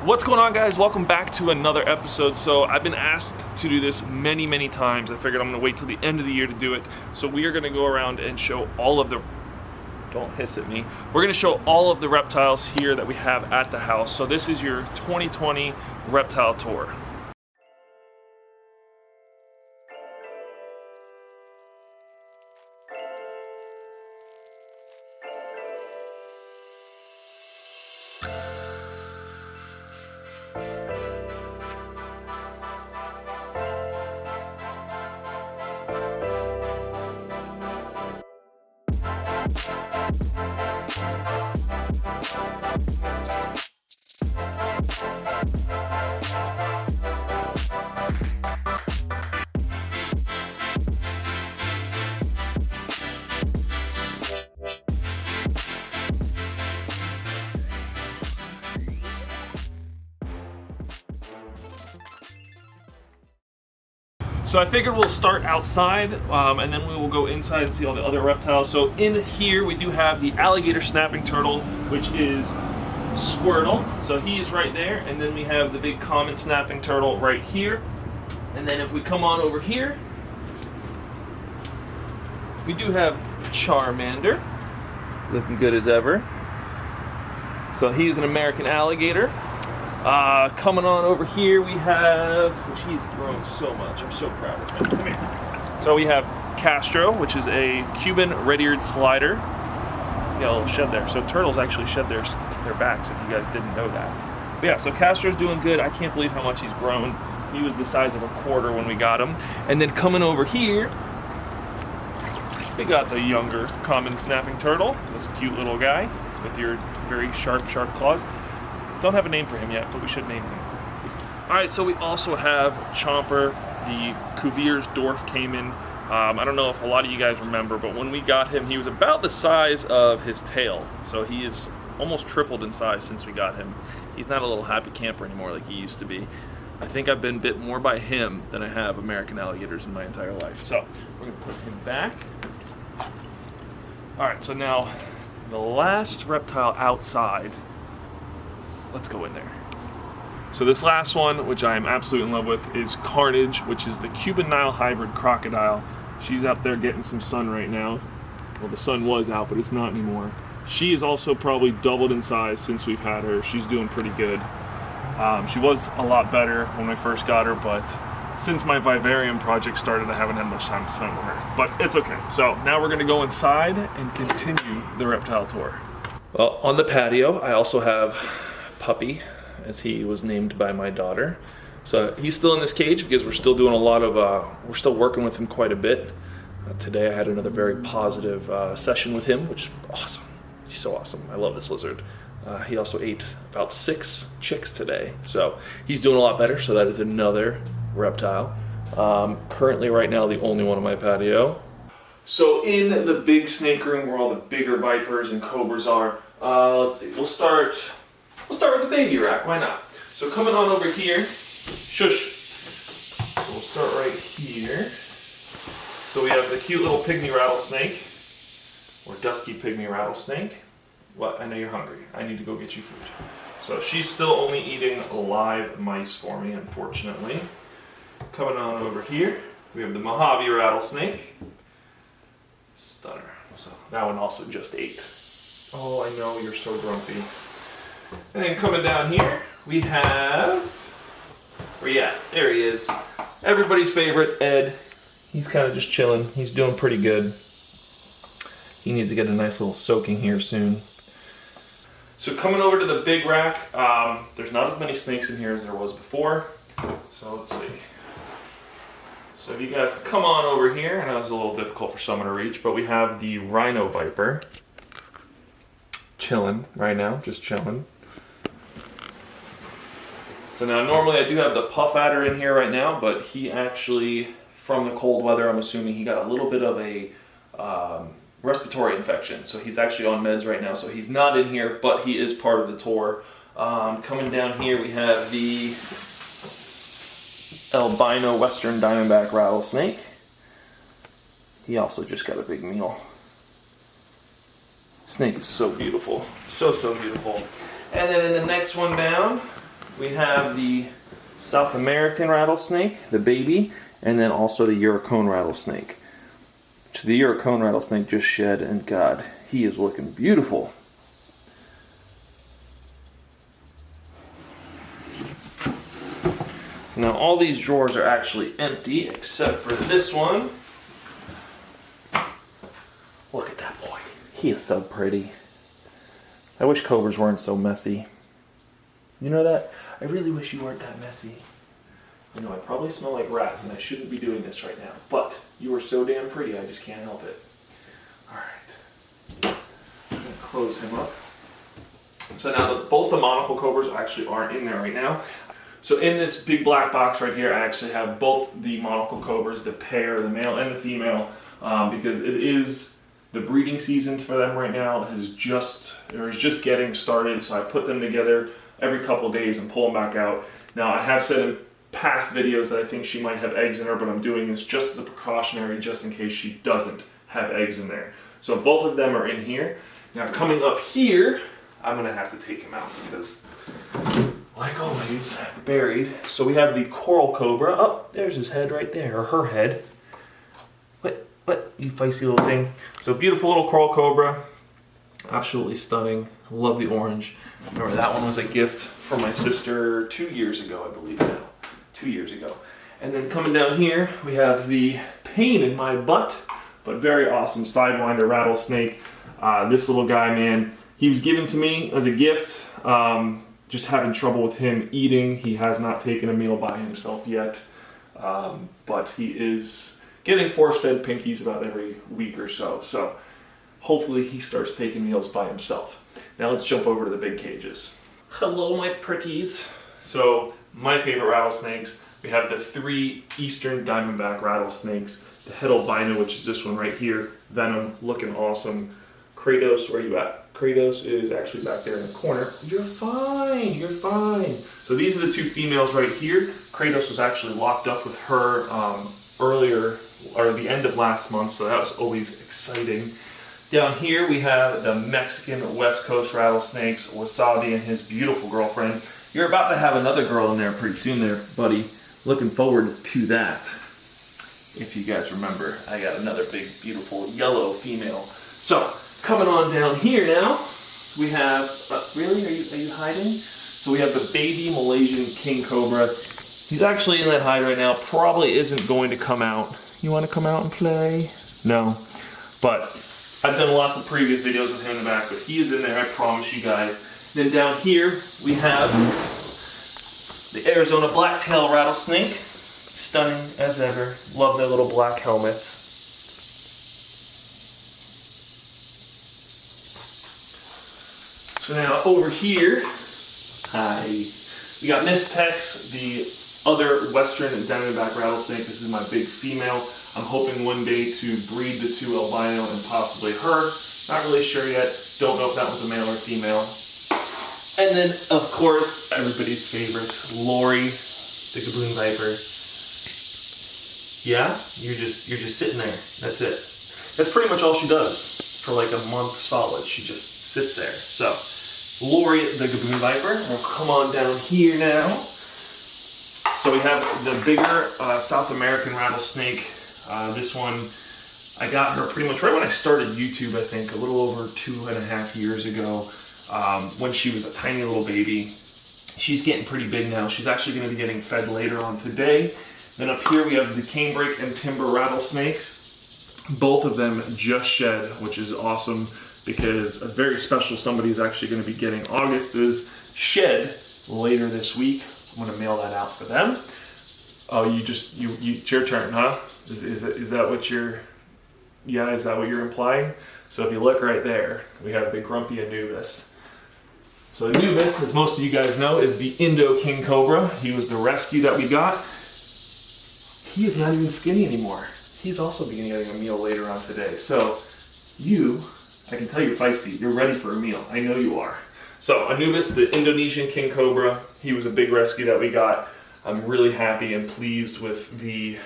What's going on, guys? Welcome back to another episode. So I've been asked to do this many times. I figured I'm gonna wait till the end of the year to do it. So we are gonna go around and show all of the, don't hiss at me. We're gonna show all of the reptiles here that we have at the house. So this is your 2020 reptile tour. So I figured we'll start outside and then we will go inside and see all the other reptiles. So in here we do have the alligator snapping turtle, which is Squirtle. So he is right there. And then we have the big common snapping turtle right here. And then if we come on over here, we do have Charmander, looking good as ever. So he's an American alligator. Coming on over here we have, which he's grown so much, I'm so proud of him. Come here. So we have Castro, which is a Cuban red-eared slider. Got a little shed there. So turtles actually shed their backs, if you guys didn't know that. But yeah, so Castro's doing good. I can't believe how much he's grown. He was the size of a quarter when we got him. And then coming over here, we got the younger common snapping turtle, this cute little guy with your very sharp claws. Don't have a name for him yet, but we should name him. Alright, so we also have Chomper, the Cuvier's dwarf caiman. I don't know if a lot of you guys remember, but when we got him, he was about the size of his tail. So he is almost tripled in size since we got him. He's not a little happy camper anymore like he used to be. I think I've been bit more by him than I have American alligators in my entire life. So we're going to put him back. Alright, so now the last reptile outside. Let's go in there. So this last one, which I am absolutely in love with, is Carnage, which is the Cuban Nile hybrid crocodile. She's out there getting some sun right now. Well, the sun was out, but it's not anymore. She is also probably doubled in size since we've had her. She's doing pretty good. She was a lot better when I first got her, but since my vivarium project started, I haven't had much time to spend with her. But it's okay. So now we're gonna go inside and continue the reptile tour. Well, on the patio, I also have Puppy, as he was named by my daughter. So he's still in this cage because we're still doing a lot of, we're still working with him quite a bit. Today I had another very positive session with him, which is awesome. He's so awesome. I love this lizard. He also ate about 6 chicks today. So he's doing a lot better, so that is another reptile. Currently right now the only one on my patio. So in the big snake room where all the bigger vipers and cobras are, let's see, we'll start with the baby rack, why not? So coming on over here, shush. So we'll start right here. So we have the cute little Pygmy Rattlesnake, or dusky Pygmy Rattlesnake. What, I know you're hungry. I need to go get you food. So she's still only eating live mice for me, unfortunately. Coming on over here, we have the Mojave Rattlesnake. Stunner. So that one also just ate. Oh, I know, you're so grumpy. And then coming down here, we have, where you at? There he is. Everybody's favorite, Ed. He's kind of just chilling. He's doing pretty good. He needs to get a nice little soaking here soon. So coming over to the big rack, there's not as many snakes in here as there was before. So let's see. So if you guys come on over here, I know it's a little difficult for someone to reach, but we have the Rhino Viper. Chilling right now, just chilling. So now normally I do have the puff adder in here right now, but he actually, from the cold weather, I'm assuming he got a little bit of a respiratory infection. So he's actually on meds right now, so he's not in here, but he is part of the tour. Coming down here we have the Albino Western Diamondback Rattlesnake. He also just got a big meal. Snake is so beautiful. So beautiful. And then in the next one down, We have the South American rattlesnake, the baby, and then also the Eurocone rattlesnake. So the Eurocone rattlesnake just shed, and God, he is looking beautiful. Now all these drawers are actually empty except for this one. Look at that boy. He is so pretty. I wish cobras weren't so messy. You know that? I really wish you weren't that messy. You know, I probably smell like rats and I shouldn't be doing this right now. But you are so damn pretty, I just can't help it. Alright. I'm going to close him up. So now both the monocle cobras actually aren't in there right now. So in this big black box right here, I actually have both the monocle cobras, the pair, the male and the female, because it is the breeding season for them right now is just getting started. So I put them together every couple of days and pull them back out. Now I have said in past videos that I think she might have eggs in her, but I'm doing this just as a precautionary, just in case she doesn't have eggs in there. So both of them are in here. Now coming up here, I'm gonna have to take him out because, like always, buried. So we have the coral cobra. Oh, there's his head right there, or her head. What, you feisty little thing. So beautiful little coral cobra. Absolutely stunning. Love the orange. Remember that one was a gift for my sister 2 years ago, I believe now. 2 years ago. And then coming down here, we have the pain in my butt, but very awesome Sidewinder Rattlesnake. This little guy, man, he was given to me as a gift. Just having trouble with him eating. He has not taken a meal by himself yet, but he is getting force-fed pinkies about every week or so. So hopefully he starts taking meals by himself. Now let's jump over to the big cages. Hello, my pretties. So my favorite rattlesnakes, we have the 3 Eastern Diamondback rattlesnakes, the head albino, which is this one right here, Venom, looking awesome. Kratos, where you at? Kratos is actually back there in the corner. You're fine, you're fine. So these are the 2 females right here. Kratos was actually locked up with her earlier, or the end of last month, so that was always exciting. Down here we have the Mexican West Coast rattlesnakes, Wasabi and his beautiful girlfriend. You're about to have another girl in there pretty soon there, buddy. Looking forward to that. If you guys remember, I got another big, beautiful yellow female. So, coming on down here now, we have, really, are you hiding? So we have the baby Malaysian king cobra. He's actually in that hide right now, probably isn't going to come out. You want to come out and play? No. But I've done lots of previous videos with him in the back, but he is in there, I promise you guys. Then down here, we have the Arizona Blacktail rattlesnake. Stunning as ever. Love their little black helmets. So now over here, we got Miss Tex, the other Western Diamondback rattlesnake. This is my big female. I'm hoping one day to breed the 2 albino and possibly her. Not really sure yet. Don't know if that was a male or female. And then, of course, everybody's favorite, Lori, the Gaboon Viper. Yeah, you're just sitting there. That's it. That's pretty much all she does for like a month solid. She just sits there. So, Lori, the Gaboon Viper. We'll come on down here now. So we have the bigger South American rattlesnake. This one, I got her pretty much right when I started YouTube, I think, a little over 2.5 years ago, when she was a tiny little baby. She's getting pretty big now. She's actually going to be getting fed later on today. Then up here we have the canebrake and timber rattlesnakes. Both of them just shed, which is awesome because a very special somebody is actually going to be getting August's shed later this week. I'm going to mail that out for them. Oh, it's your turn, huh? Is that what you're, yeah, is that what you're implying? So if you look right there, we have the grumpy Anubis. So Anubis, as most of you guys know, is the Indo King Cobra. He was the rescue that we got. He is not even skinny anymore. He's also getting a meal later on today. So I can tell you're feisty. You're ready for a meal. I know you are. So Anubis, the Indonesian King Cobra, he was a big rescue that we got. I'm really happy and pleased with the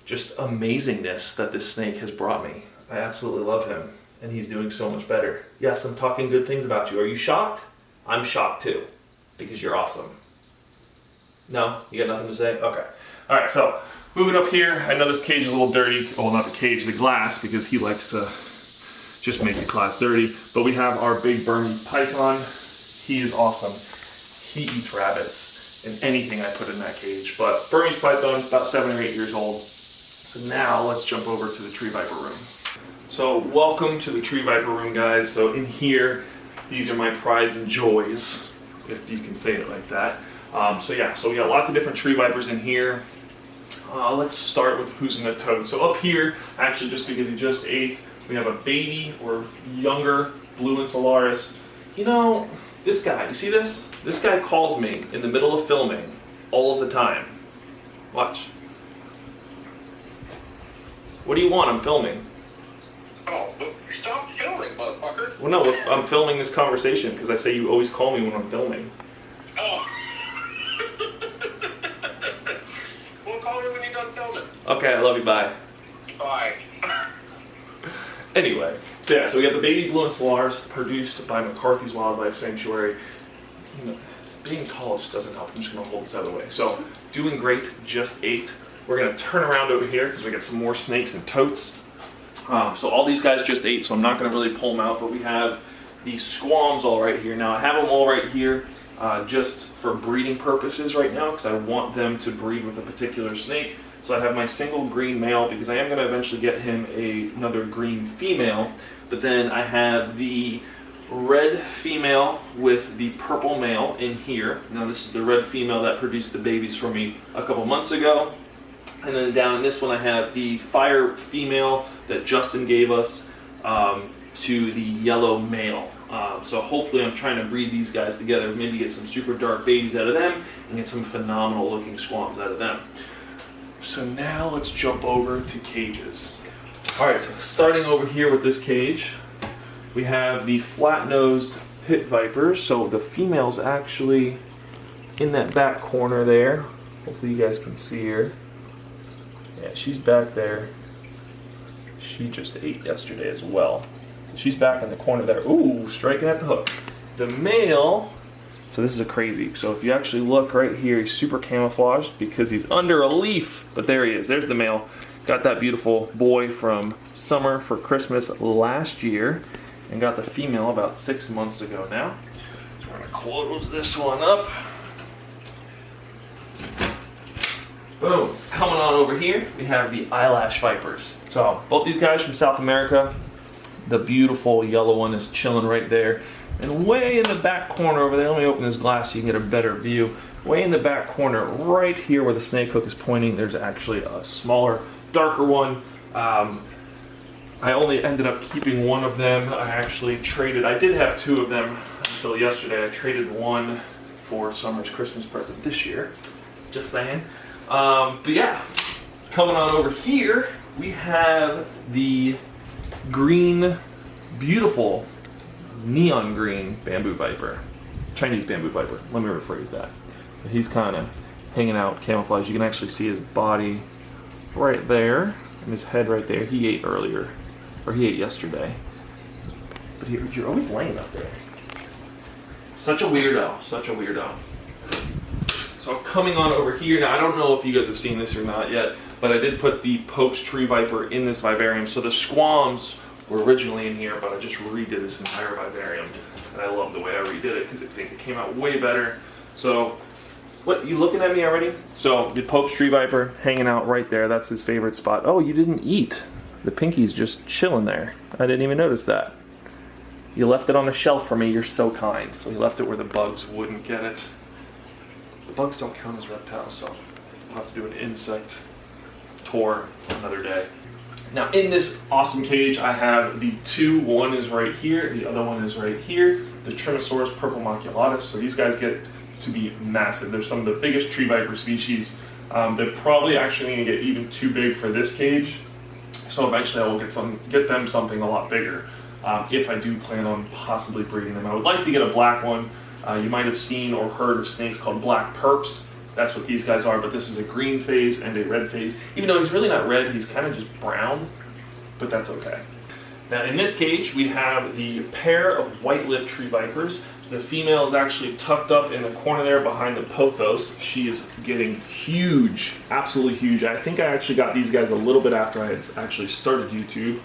just amazingness that this snake has brought me. I absolutely love him, and he's doing so much better. Yes, I'm talking good things about you. Are you shocked? I'm shocked too. because you're awesome. No? You got nothing to say? Okay. Alright, so moving up here, I know this cage is a little dirty. Well, not the cage, the glass, because he likes to just make the glass dirty. But we have our big Burmese Python. He is awesome. He eats rabbits and anything I put in that cage. But Burmese Python, about 7 or 8 years old. So now let's jump over to the Tree Viper room. So welcome to the Tree Viper room, guys. So in here, these are my prides and joys, if you can say it like that. So yeah, so we got lots of different Tree Vipers in here. Let's start with who's in the tote. So up here, actually just because he just ate, we have a baby or younger blue Ancelaris. You know, this guy, you see this? This guy calls me in the middle of filming all of the time. Watch. What do you want? I'm filming. Oh, stop filming, motherfucker. Well, no, I'm filming this conversation because I say you always call me when I'm filming. Oh. Well, call me when you're done filming. Okay, I love you, bye. Bye. Anyway, so yeah, so we got the baby blue Ancelaris produced by McCarthy's Wildlife Sanctuary. You know, being tall just doesn't help. I'm just going to hold this out of the way. So, doing great, just ate. We're going to turn around over here because we got some more snakes and totes. So all these guys just ate, so I'm not going to really pull them out, but we have the squams all right here. Now I have them all right here just for breeding purposes right now because I want them to breed with a particular snake. So I have my single green male because I am going to eventually get him another green female, but then I have the red female with the purple male in here. Now this is the red female that produced the babies for me a couple months ago. And then down in this one I have the fire female that Justin gave us to the yellow male. So hopefully I'm trying to breed these guys together, maybe get some super dark babies out of them and get some phenomenal looking squams out of them. So now let's jump over to cages. Alright, so starting over here with this cage, we have the flat-nosed pit vipers. So the female's actually in that back corner there. Hopefully you guys can see her. Yeah, she's back there. She just ate yesterday as well. So she's back in the corner there. Ooh, striking at the hook. The male, so this is a crazy. So if you actually look right here, he's super camouflaged because he's under a leaf. But there he is, there's the male. Got that beautiful boy from summer for Christmas last year. And got the female about 6 months ago now. So we're gonna close this one up. Boom. Coming on over here, we have the Eyelash Vipers. So, both these guys from South America. The beautiful yellow one is chilling right there. And way in the back corner over there, let me open this glass so you can get a better view. Way in the back corner, right here where the snake hook is pointing, there's actually a smaller, darker one. I only ended up keeping one of them. I actually traded, I did have 2 of them until yesterday. I traded one for summer's Christmas present this year. Just saying. But yeah, coming on over here, we have the green, beautiful, neon green bamboo viper. Chinese bamboo viper, let me rephrase that. He's kind of hanging out, camouflage. You can actually see his body right there, and his head right there. He ate earlier, or he ate yesterday. But you're always laying up there. Such a weirdo, such a weirdo. So coming on over here, now I don't know if you guys have seen this or not yet, but I did put the Pope's Tree Viper in this vivarium. So the squams were originally in here, but I just redid this entire vivarium. And I love the way I redid it because I think it came out way better. So, what, you looking at me already? So the Pope's Tree Viper hanging out right there, that's his favorite spot. Oh, you didn't eat. The pinky's just chilling there. I didn't even notice that. You left it on a shelf for me, you're so kind. So he left it where the bugs wouldn't get it. The bugs don't count as reptiles, so we'll have to do an insect tour another day. Now in this awesome cage, I have the 2. One is right here, the other one is right here. The Trinosaurus purple Monoculatus. So these guys get to be massive. They're some of the biggest tree viper species. They're probably actually going to get even too big for this cage. So eventually I will get them something a lot bigger. If I do plan on possibly breeding them. I would like to get a black one. You might have seen or heard of snakes called black perps. That's what these guys are, but this is a green phase and a red phase. Even though he's really not red, he's kind of just brown, but that's okay. Now in this cage, we have the pair of white-lipped tree vipers. The female is actually tucked up in the corner there behind the pothos. She is getting huge, absolutely huge. I think I actually got these guys a little bit after I had actually started YouTube.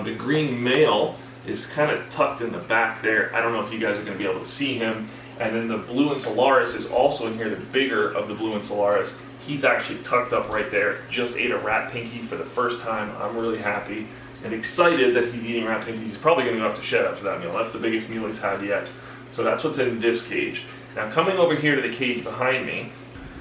The green male is kind of tucked in the back there. I don't know if you guys are going to be able to see him. And then the blue Insularis is also in here, the bigger of the blue Insularis. He's actually tucked up right there. Just ate a rat pinky for the first time. I'm really happy and excited that he's eating rat pinkies. He's probably going to go up to shed after that meal. That's the biggest meal he's had yet. So that's what's in this cage. Now coming over here to the cage behind me.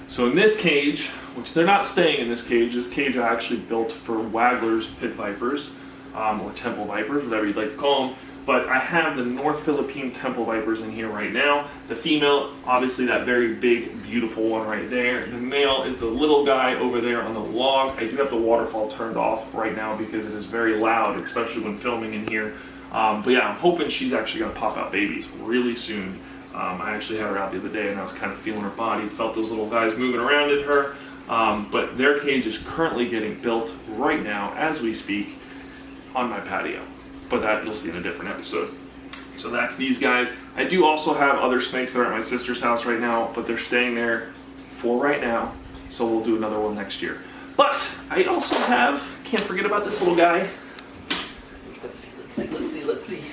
So in this cage, which they're not staying in this cage I actually built for Wagler's pit vipers, or temple vipers, whatever you'd like to call them. But I have the North Philippine temple vipers in here right now. The female, obviously that very big, beautiful one right there. The male is the little guy over there on the log. I do have the waterfall turned off right now because it is very loud, especially when filming in here. But yeah, I'm hoping she's actually going to pop out babies really soon. I actually had her out the other day and I was kind of feeling her body, felt those little guys moving around in her. But their cage is currently getting built right now as we speak on my patio. But that you'll see in a different episode. So that's these guys. I do also have other snakes that are at my sister's house right now, but they're staying there for right now. So we'll do another one next year. But I also have, can't forget about this little guy. Let's see.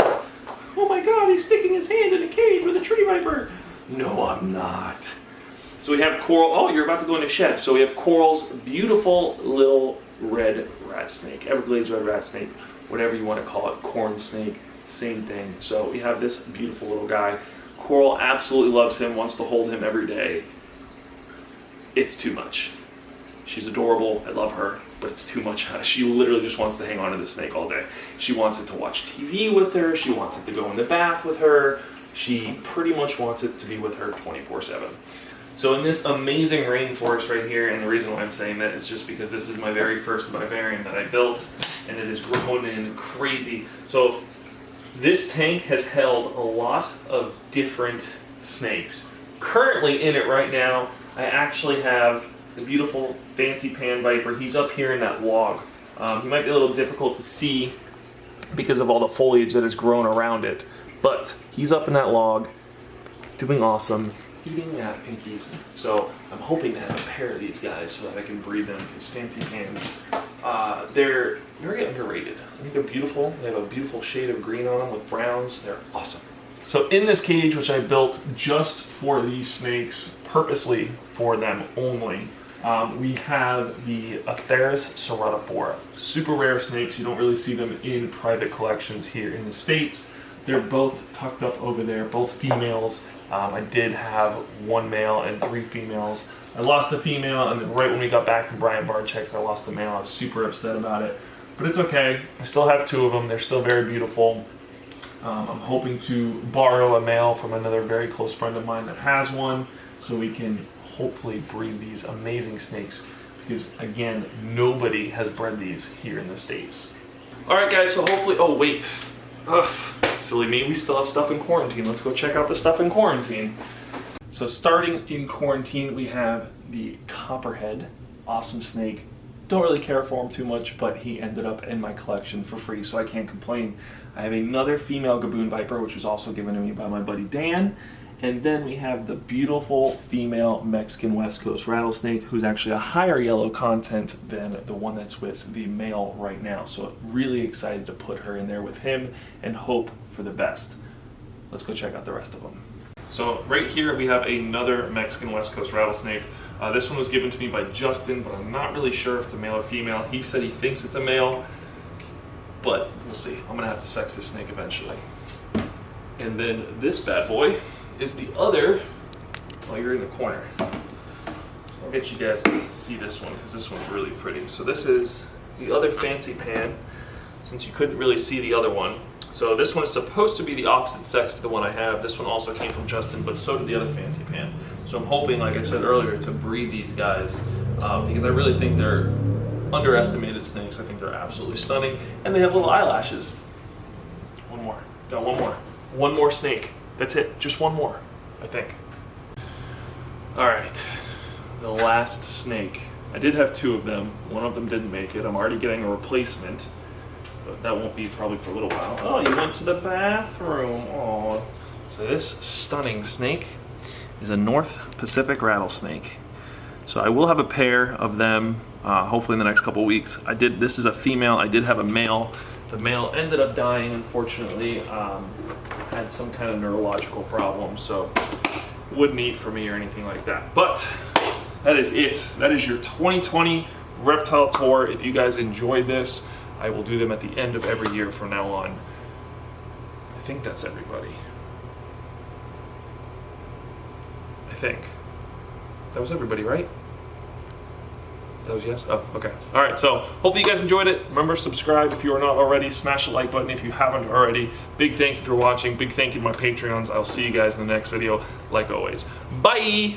Oh my god, he's sticking his hand in a cage with a tree viper. No, I'm not. So we have Coral. Oh, you're about to go in a shed. So we have Coral's beautiful little red rat snake, Everglades red rat snake, whatever you want to call it, corn snake, same thing. So we have this beautiful little guy. Coral absolutely loves him, wants to hold him every day. It's too much. She's adorable, I love her, but it's too much. She literally just wants to hang on to the snake all day. She wants it to watch TV with her, she wants it to go in the bath with her, she pretty much wants it to be with her 24/7. So in this amazing rainforest right here, and the reason why I'm saying that is just because this is my very first vivarium that I built, and it has grown in crazy. So this tank has held a lot of different snakes. Currently in it right now, I actually have the beautiful fancy pan viper. He's up here in that log. He might be a little difficult to see because of all the foliage that has grown around it, but he's up in that log, doing awesome, eating rat pinkies. So I'm hoping to have a pair of these guys so that I can breed them, because fancy pans, they're very underrated. I think they're beautiful. They have a beautiful shade of green on them with browns. They're awesome. So in this cage, which I built just for these snakes, purposely for them only, we have the Atheris Seratapora. Super rare snakes. You don't really see them in private collections here in the States. They're both tucked up over there, both females. I did have one male and 3 females. I lost the female, and then right when we got back from Brian Barczyk's, I lost the male. I was super upset about it, but it's okay. I still have 2 of them. They're still very beautiful. I'm hoping to borrow a male from another very close friend of mine that has one, so we can hopefully breed these amazing snakes, because again, nobody has bred these here in the States. All right, guys, so hopefully, oh wait. Ugh, silly me, we still have stuff in quarantine. Let's go check out the stuff in quarantine. So starting in quarantine, we have the Copperhead, awesome snake. Don't really care for him too much, but he ended up in my collection for free, so I can't complain. I have another female Gaboon Viper, which was also given to me by my buddy Dan. And then we have the beautiful female Mexican West Coast Rattlesnake, who's actually a higher yellow content than the one that's with the male right now. So really excited to put her in there with him and hope for the best. Let's go check out the rest of them. So right here we have another Mexican West Coast Rattlesnake. This one was given to me by Justin, but I'm not really sure if it's a male or female. He said he thinks it's a male, but we'll see. I'm gonna have to sex this snake eventually. And then this bad boy is the other. Oh, you're in the corner. I'll get you guys to see this one, because this one's really pretty. So this is the other fancy pan, since you couldn't really see the other one. So this one is supposed to be the opposite sex to the one I have. This one also came from Justin, but so did the other fancy pan. So I'm hoping, like I said earlier, to breed these guys, because I really think they're underestimated snakes. I think they're absolutely stunning, and they have little eyelashes. One more. Got one more. One more snake. That's it. Just one more, I think. All right. The last snake. I did have 2 of them. One of them didn't make it. I'm already getting a replacement, but that won't be probably for a little while. Oh, you went to the bathroom. Oh, So this stunning snake is a North Pacific rattlesnake. So I will have a pair of them hopefully in the next couple weeks. This is a female. I did have a male. The male ended up dying, unfortunately. Had some kind of neurological problem, so wouldn't eat for me or anything like that. But that is it. That is your 2020 reptile tour. If you guys enjoyed this, I will do them at the end of every year from now on. I think that's everybody. I think. That was everybody, right? That was yes? Oh, okay. All right, so hopefully you guys enjoyed it. Remember, subscribe if you are not already. Smash the like button if you haven't already. Big thank you for watching. Big thank you to my Patreons. I'll see you guys in the next video, like always. Bye!